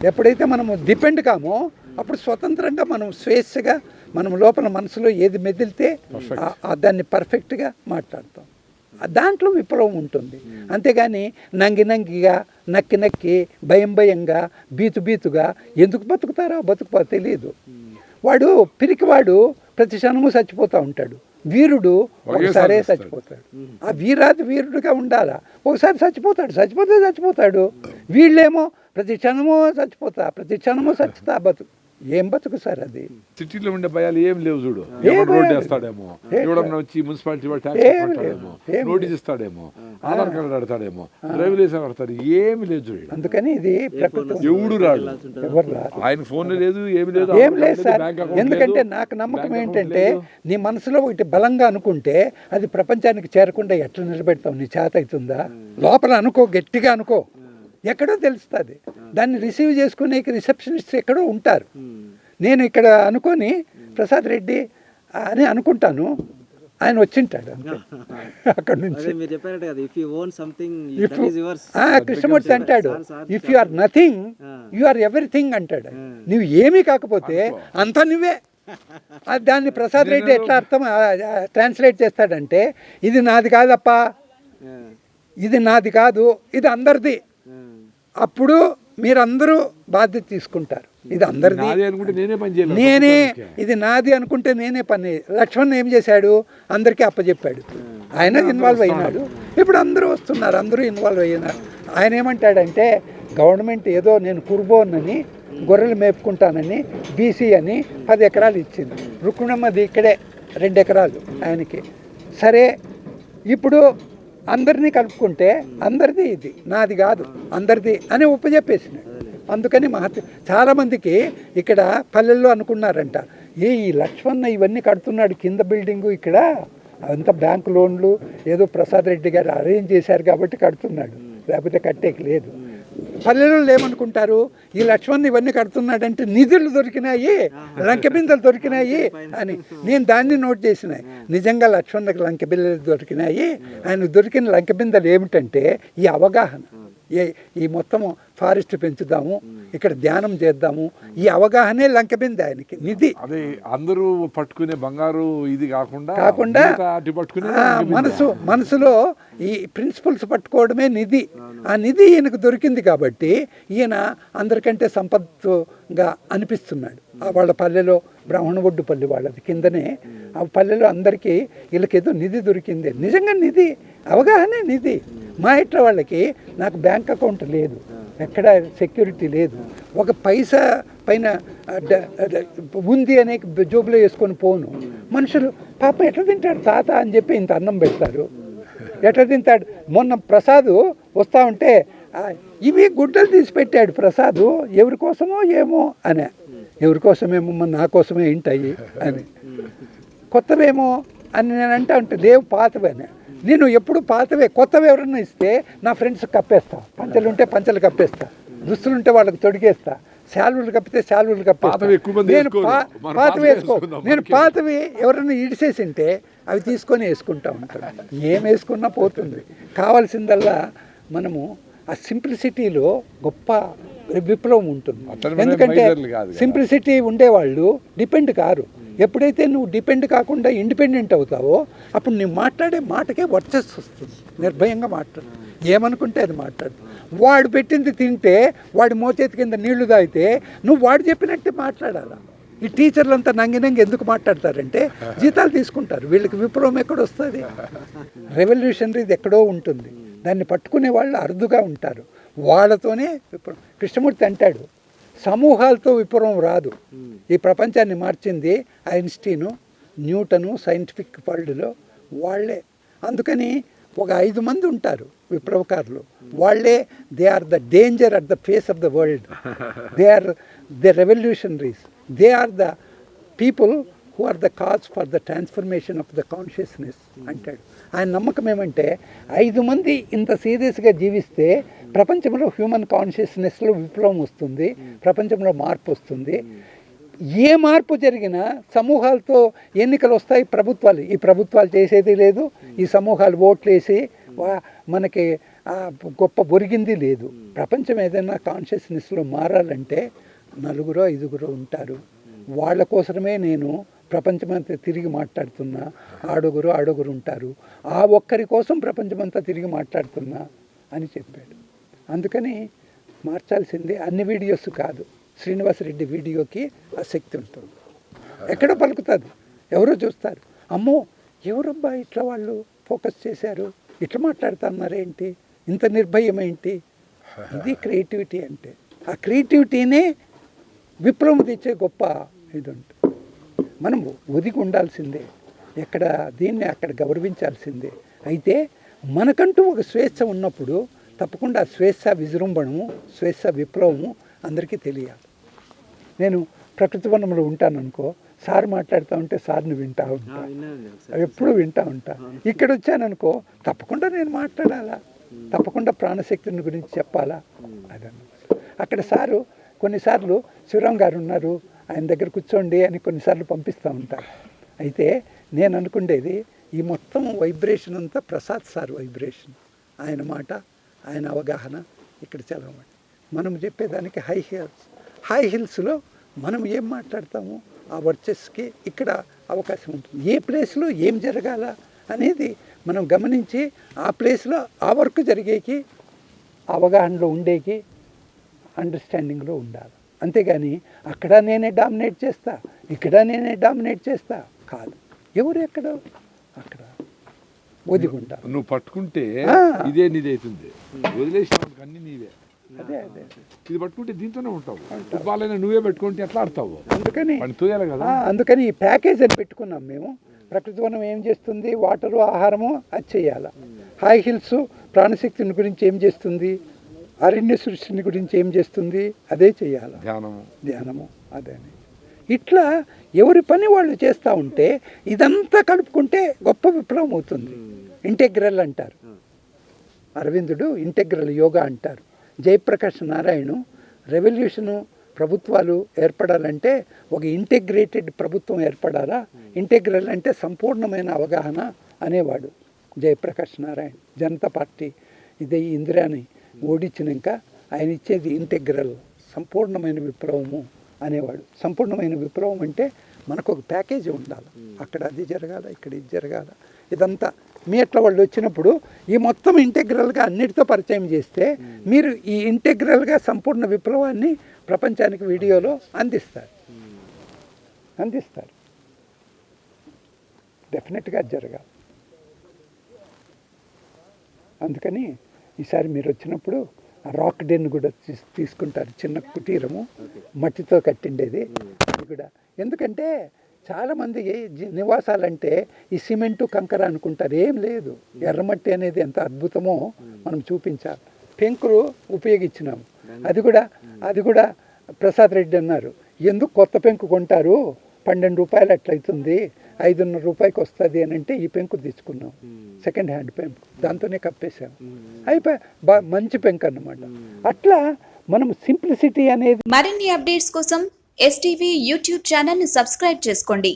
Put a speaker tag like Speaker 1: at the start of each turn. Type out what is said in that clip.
Speaker 1: ఎప్పుడైతే మనము డిపెండ్ కామో అప్పుడు స్వతంత్రంగా మనం స్వేచ్ఛగా మనం లోపల మనసులో ఏది మెదిలితే దాన్ని పర్ఫెక్ట్గా మాట్లాడతాం. దాంట్లో విప్లవం ఉంటుంది. అంతేగాని నంగిగా నక్కి భయంగా బీతుగా ఎందుకు బతుకుతారో బతుకు తెలియదు. వాడు పిరికివాడు ప్రతి క్షణము చచ్చిపోతూ ఉంటాడు. వీరుడు ఒకసారే చచ్చిపోతాడు. ఆ వీరుడుగా ఉండాలా. ఒకసారి చచ్చిపోతాడు. వీళ్ళేమో ప్రతి క్షణమో చచ్చుతా బతుకు. ఏం బతుకు సార్ అది?
Speaker 2: సిటీలో ఉండే భయాలు ఏం లేవు. చూడు, రోడ్డు వేస్తాడేమో, ఎవడన్నా వచ్చి మున్సిపాలిటీ వాడు ట్యాక్స్ కట్టాడేమో, నోటీస్ ఇస్తాడేమో, ఆధార్ కార్డు అడతాడేమో, డ్రైవింగ్ లైసెన్స్ అడతాడు, ఏమి లేదు చూడు.
Speaker 1: అందుకని ఇది
Speaker 2: ఎవడు రాడు, ఆయన ఫోన్ లేదు, ఏమి లేదు,
Speaker 1: ఏం లేదు సార్. ఎందుకంటే నాకు నమ్మకం ఏంటంటే నీ మనసులో ఒకటి బలంగా అనుకుంటే అది ప్రపంచానికి చేరకుండా ఎట్లా నిలబెడతావు? నీ చేత అవుతుందా? లోపల అనుకో, గట్టిగా అనుకో, ఎక్కడో తెలుస్తుంది. దాన్ని రిసీవ్ చేసుకునే రిసెప్షనిస్ట్ ఎక్కడో ఉంటారు. నేను ఇక్కడ అనుకొని ప్రసాద్ రెడ్డి అని అనుకుంటాను, ఆయన వచ్చింటాడు అక్కడ నుంచి. కృష్ణమూర్తి అంటాడు, if you are nothing you are everything అంటాడు. నువ్వు ఏమీ కాకపోతే అంతా నువ్వే. దాన్ని ప్రసాద్ రెడ్డి ఎట్లా ట్రాన్స్లేట్ చేస్తాడంటే, ఇది నాది కాదప్పా, ఇది నాది కాదు, ఇది అందరిది. అప్పుడు మీరందరూ బాధ్యత తీసుకుంటారు. ఇది అందరిది, నేనే ఇది నాది అనుకుంటే నేనే పని. లక్ష్మణ్ ఏం చేశాడు? అందరికీ అప్పచెప్పాడు. ఆయన ఇన్వాల్వ్ అయినాడు. ఇప్పుడు అందరూ వస్తున్నారు, అందరూ ఇన్వాల్వ్ అయినారు. ఆయన ఏమంటాడంటే, గవర్నమెంట్ ఏదో నేను కుర్బోన్నని గొర్రెలు మేపుకుంటానని బీసీ అని 10 ఎకరాలు ఇచ్చింది. రుక్మిణమ్మది ఇక్కడే 2 ఎకరాలు ఆయనకి. సరే, ఇప్పుడు అందరినీ కలుపుకుంటే అందరిది, ఇది నాది కాదు అందరిది అని ఒప్పచెప్పేసినాడు. అందుకని చాలామందికి ఇక్కడ పల్లెల్లో అనుకున్నారంట, ఈ లక్ష్మణ్ ఇవన్నీ కడుతున్నాడు కింద బిల్డింగు, ఇక్కడ అంతా బ్యాంకు లోన్లు ఏదో ప్రసాద్ రెడ్డి గారు అరేంజ్ చేశారు కాబట్టి కడుతున్నాడు, లేకపోతే కట్టేకి లేదు. పల్లెల్లో ఏమనుకుంటారు, ఈ లక్ష్మణ్ ఇవన్నీ కడుతున్నాడంటే నిధులు దొరికినాయి, లంకెబిందెలు దొరికినాయి అని. నేను దాన్ని నోట్ చేసినాయి. నిజంగా లక్ష్మణ్కి లంకెబిందెలు దొరికినాయి. ఆయన దొరికిన లంకెబిందెలు ఏమిటంటే ఈ అవగాహన, ఈ మొత్తము ఫారెస్ట్ పెంచుదాము, ఇక్కడ ధ్యానం చేద్దాము, ఈ అవగాహనే లంకెబిందె ఆయనకి నిధి.
Speaker 2: అదే అందరూ పట్టుకునే బంగారు ఇది కాకుండా
Speaker 1: మనసులో ఈ ప్రిన్సిపల్స్ పట్టుకోవడమే నిధి. ఆ నిధి ఈయనకు దొరికింది కాబట్టి ఈయన అందరికంటే సంపత్తుగా అనిపిస్తున్నాడు. వాళ్ళ పల్లెలో బ్రాహ్మణ ఒడ్డు పల్లె వాళ్ళది కిందనే, ఆ పల్లెలో అందరికీ వీళ్ళకేదో నిధి దొరికింది. నిజంగా నిధి, అవగాహనే నిధి. మా ఇట్ల వాళ్ళకి నాకు బ్యాంక్ అకౌంట్ లేదు, ఎక్కడ సెక్యూరిటీ లేదు, ఒక పైసా పైన ఉంది అనే జోబులో వేసుకొని పోను. మనుషులు పాపం ఎట్లా తింటాడు తాత అని చెప్పి ఇంత అన్నం పెడతారు. ఎట్లా తింటాడు? మొన్న ప్రసాద్ వస్తూ ఉంటే ఇవి గుడ్డలు తీసి పెట్టాడు ప్రసాద్, ఎవరి కోసమో ఏమో అనే. ఎవరి కోసమేమో, నా కోసమే ఏంటాయి అని. కొత్తవేమో అని నేను అంటా లేవు పాతవే. నేను ఎప్పుడు పాతవే, కొత్తవి ఎవరన్నా ఇస్తే నా ఫ్రెండ్స్ కప్పేస్తా, పంచలు ఉంటే పంచలు కప్పేస్తా, దుస్తులు ఉంటే వాళ్ళకి తొడిగేస్తా, శాలువులు కప్పితే శాలువులు కప్పేస్తా. నేను పాతవి ఎవరన్నా ఇడిసేసి ఉంటే అవి తీసుకొని వేసుకుంటా ఉంటాను. ఏం వేసుకున్నా పోతుంది. కావాల్సిందల్లా మనము ఆ సింప్లిసిటీలో గొప్ప విప్లవం ఉంటుంది. ఎందుకంటే సింప్లిసిటీ ఉండేవాళ్ళు డిపెండ్ కారు. ఎప్పుడైతే నువ్వు డిపెండ్ కాకుండా ఇండిపెండెంట్ అవుతావో అప్పుడు నువ్వు మాట్లాడే మాటకే వర్చస్సు వస్తుంది. నిర్భయంగా మాట్లాడు, ఏమనుకుంటే అది మాట్లాడు. వాడు పెట్టింది తింటే వాడి మోచేతి కింద నీళ్లు తాగితే నువ్వు వాడు చెప్పినట్టే మాట్లాడాలా. ఈ టీచర్లంతా నంగి ఎందుకు మాట్లాడతారంటే జీతాలు తీసుకుంటారు. వీళ్ళకి విప్లవం ఎక్కడొస్తుంది? రెవల్యూషనరీది ఎక్కడో ఉంటుంది. దాన్ని పట్టుకునే వాళ్ళు అరుదుగా ఉంటారు. వాళ్ళతోనే విప్లవం. కృష్ణమూర్తి అంటాడు, సమూహాలతో విప్లవం రాదు. ఈ ప్రపంచాన్ని మార్చింది ఐన్స్టీను, న్యూటను, సైంటిఫిక్ వరల్డ్లో వాళ్ళే. అందుకని ఒక 5 మంది ఉంటారు విప్లవకారులు. వాళ్ళే they are the danger at the face of the world. They are the revolutionaries. They are the people who are the cause for the transformation of the consciousness అంటాడు. ఆయన నమ్మకం ఏమంటే 5 మంది ఇంత సీరియస్గా జీవిస్తే ప్రపంచంలో హ్యూమన్ కాన్షియస్నెస్లో విప్లవం వస్తుంది, ప్రపంచంలో మార్పు వస్తుంది. ఏ మార్పు జరిగినా సమూహాలతో ఎన్నికలు వస్తాయి, ప్రభుత్వాలు. ఈ ప్రభుత్వాలు చేసేది లేదు. ఈ సమూహాలు ఓట్లు వేసి మనకి గొప్ప ఒరిగింది లేదు. ప్రపంచం ఏదైనా కాన్షియస్నెస్లో మారాలంటే 4-5 ఉంటారు. వాళ్ళ కోసమే నేను ప్రపంచమంతా తిరిగి మాట్లాడుతున్నా. ఆడుగురు ఉంటారు. ఆ ఒక్కరి కోసం ప్రపంచమంతా తిరిగి మాట్లాడుతున్నా అని చెప్పాడు. అందుకని మార్చాల్సింది అన్ని వీడియోస్ కాదు. శ్రీనివాసరెడ్డి వీడియోకి ఆ శక్తి ఉంటుంది. ఎక్కడ పలుకుతుంది, ఎవరో చూస్తారు, అమ్మో ఎవరబ్బా ఇట్లా వాళ్ళు ఫోకస్ చేశారు, ఇట్లా మాట్లాడుతున్నారేంటి, ఇంత నిర్భయం ఏంటి. ఇది క్రియేటివిటీ అంటే. ఆ క్రియేటివిటీనే విప్లవం తెచ్చే గొప్ప ఇది ఉంటుంది. మనం ఒదిగి ఉండాల్సిందే, ఎక్కడ దీన్ని అక్కడ గౌరవించాల్సిందే. అయితే మనకంటూ ఒక స్వేచ్ఛ ఉన్నప్పుడు తప్పకుండా స్వేచ్ఛ విజృంభణము, స్వేచ్ఛ విప్లవము అందరికీ తెలియాలి. నేను ప్రకృతి వనంలో ఉంటాననుకో, సార్ మాట్లాడుతూ ఉంటే సార్ని వింటూ ఉంటా, ఎప్పుడు వింటూ ఉంటా. ఇక్కడ వచ్చాననుకో తప్పకుండా నేను మాట్లాడాలా, తప్పకుండా ప్రాణశక్తిని గురించి చెప్పాలా. అదన్నమాట. అక్కడ సారు కొన్నిసార్లు శివరాం గారు ఉన్నారు, ఆయన దగ్గర కూర్చోండి అని కొన్నిసార్లు పంపిస్తూ ఉంటారు. అయితే నేను అనుకునేది ఈ మొత్తం వైబ్రేషన్ అంతా ప్రసాద్ సార్ వైబ్రేషన్. ఆయన మాట, ఆయన అవగాహన ఇక్కడ చదవమండి. మనం చెప్పేదానికి హై హిల్స్లో మనం ఏం మాట్లాడతాము ఆ వర్చెస్కి ఇక్కడ అవకాశం ఉంటుంది. ఏ ప్లేస్లో ఏం జరగాల అనేది మనం గమనించి ఆ ప్లేస్లో ఆ వర్క్ జరిగేకి అవగాహనలో ఉండేకి అండర్స్టాండింగ్లో ఉండాలి. అంతేగాని అక్కడ నేనే డామినేట్ చేస్తా, ఇక్కడ నేనే డామినేట్ చేస్తా కాదు. ఎవరు ఎక్కడ అక్కడ ఒదిగుంటా.
Speaker 2: నువ్వు పట్టుకుంటే ఇదే నీదైతుంది, వదిలేసిన అన్ని నీవే.
Speaker 1: అదే
Speaker 2: ఇది పట్టుకుంటే దీంతోనే ఉంటావు. ఫుట్బాల్ నువ్వే పెట్టుకుంటే ఎట్లా ఆడతావు?
Speaker 1: అందుకని
Speaker 2: తోయాలి కదా.
Speaker 1: అందుకని ఈ ప్యాకేజ్ అని పెట్టుకున్నాం మేము. ప్రకృతి వనం ఏం చేస్తుంది, వాటరు ఆహారము అది చేయాలి. హై హిల్స్ ప్రాణశక్తిని గురించి ఏం చేస్తుంది, అరణ్య సృష్టిని గురించి ఏం చేస్తుంది, అదే చేయాలి. ధ్యానము అదే. ఇట్లా ఎవరి పని వాళ్ళు చేస్తూ ఉంటే ఇదంతా కలుపుకుంటే గొప్ప విప్లవం అవుతుంది. ఇంటెగ్రల్ అంటారు, అరవిందుడు ఇంటెగ్రల్ యోగా అంటారు. జయప్రకాష్ నారాయణ రెవల్యూషను ప్రభుత్వాలు ఏర్పడాలంటే ఒక ఇంటెగ్రేటెడ్ ప్రభుత్వం ఏర్పడాలా, ఇంటెగ్రల్ అంటే సంపూర్ణమైన అవగాహన అనేవాడు జయప్రకాష్ నారాయణ. జనతా పార్టీ ఇదే ఇందిరాని ఓడించినాక ఆయన ఇచ్చేది ఇంటెగ్రల్, సంపూర్ణమైన విప్లవము అనేవాడు. సంపూర్ణమైన విప్లవం అంటే మనకు ఒక ప్యాకేజీ ఉండాలి. అక్కడ అది జరగాల, ఇక్కడ ఇది జరగాల. ఇదంతా మీ అట్లా వాళ్ళు వచ్చినప్పుడు ఈ మొత్తం ఇంటెగ్రల్గా అన్నిటితో పరిచయం చేస్తే మీరు ఈ ఇంటెగ్రల్గా సంపూర్ణ విప్లవాన్ని ప్రపంచానికి వీడియోలో అందిస్తారు. డెఫినెట్గా జరగాలి. అందుకని ఈసారి మీరు వచ్చినప్పుడు ఆ రాక్ డెన్ కూడా తీసుకుంటారు. చిన్న కుటీరము మట్టితో కట్టిండేది అది కూడా. ఎందుకంటే చాలామంది నివాసాలంటే ఈ సిమెంటు కంకర అనుకుంటారు. ఏం లేదు, ఎర్రమట్టి అనేది ఎంత అద్భుతమో మనం చూపించాలి. పెంకులు ఉపయోగించినాము. అది కూడా ప్రసాద్ రెడ్డి అన్నారు, ఎందుకు కొత్త పెంకు కొంటారు, 12 రూపాయలు అట్లయితుంది, 5.5 రూపాయలకి వస్తుంది అని అంటే ఈ పెంకు తెచ్చుకున్నాం. సెకండ్ హ్యాండ్ పెంకు, దాంతోనే కప్పేసాము. అయిపోయి మంచి పెంకు అన్నమాట. అట్లా మనం సింప్లిసిటీ అనేది.
Speaker 3: మరిన్ని అప్డేట్స్ కోసం STV యూట్యూబ్ ఛానల్ని సబ్స్క్రైబ్ చేసుకోండి.